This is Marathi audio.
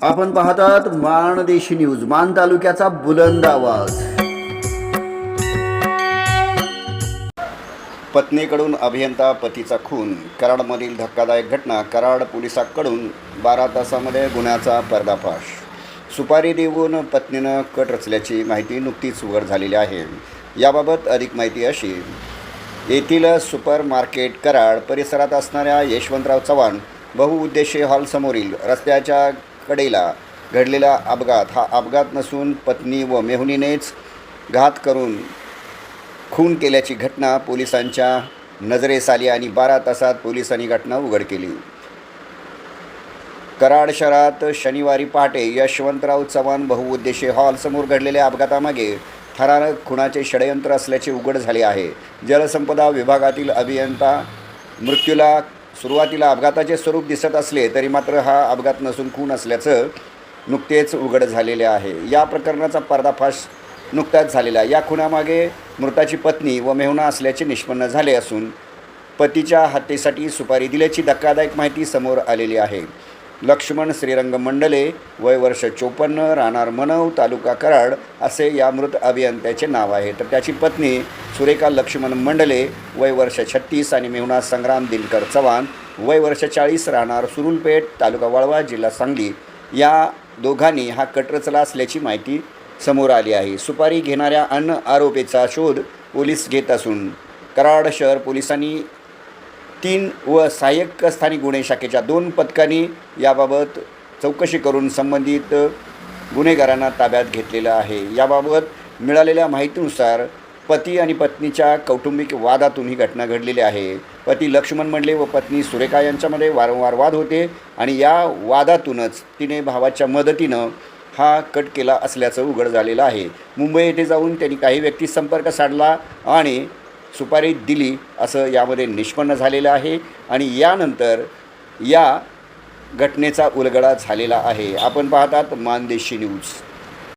आपण पाहतात माणदेशी न्यूज. मान तालुक्याचा बुलंद आवाज. पत्नीकडून अभियंता पतीचा खून. कराडमधील धक्कादायक घटना. कराड पोलिसांकडून 12 तासामध्ये गुन्ह्याचा पर्दाफाश. सुपारी देऊन पत्नीनं कट रचल्याची माहिती नुकतीच उघड झालेली आहे. याबाबत अधिक माहिती अशी. येथील सुपर मार्केट कराड परिसरात असणाऱ्या यशवंतराव चव्हाण बहुउद्देशीय हॉलसमोरील रस्त्याच्या कडेला घडलेला अपघात हा अपघात नसून पत्नी व मेहुणीनेच घात करून खून केल्याची घटना पोलिसांच्या नजरेस आली आणि 12 तासात पोलिसांनी घटना उघड केली. कराड शहरात शनिवारी पहाटे यशवंतराव चव्हाण बहुउद्देशीय हॉलसमोर घडलेल्या अपघातामागे थरारक खुनाचे षडयंत्र असल्याचे उघड झाले आहे. जलसंपदा विभागातील अभियंता मृत्यूला सुरुवातीला अपघाताचे स्वरूप दिसत असले तरी मात्र हा अपघात नसून खून असल्याचं नुकतेच उघड झालेले आहे. या प्रकरणाचा पर्दाफाश नुकताच झालेला. या खुनामागे मृताची पत्नी व मेहुणा असल्याचे निष्पन्न झाले असून पतीच्या हत्येसाठी सुपारी दिल्याची धक्कादायक माहिती समोर आलेली आहे. लक्ष्मण श्रीरंग मंडले, वय वर्ष 54, राहणार मनव, तालुका कराड असे या मृत अभियंत्याचे नाव आहे. तर त्याची पत्नी सुरेखा लक्ष्मण मंडले, वय वर्ष 36 आणि मेहुणा संग्राम दिनकर चव्हाण, वय वर्ष 40, राहणार सुरुलपेठ, तालुका वाळवा, जिल्हा सांगली या दोघांनी हा कट रचला असल्याची माहिती समोर आली आहे. सुपारी घेणाऱ्या अन्य आरोपीचा शोध पोलीस घेत असून कराड शहर पोलिसांनी 3 व सहाय्यक स्थानिक गुन्हे शाखेच्या 2 पथकांनी याबाबत चौकशी करून संबंधित गुन्हेगारांना ताब्यात घेतलेलं आहे. याबाबत मिळालेल्या माहितीनुसार पती आणि पत्नीच्या कौटुंबिक वादातून ही घटना घडलेली आहे. पती लक्ष्मण मंडले व पत्नी सुरेखा यांच्यामध्ये वारंवार वाद होते आणि या वादातूनच तिने भावाच्या मदतीनं हा कट केला असल्याचं उघड झालेलं आहे. मुंबई येथे जाऊन त्यांनी काही व्यक्ती संपर्क साधला आणि सुपारी दिली असं यामध्ये निष्पन्न झालेलं आहे आणि यानंतर या घटनेचा उलगडा झालेला आहे. आपण पाहतात माणदेशी न्यूज.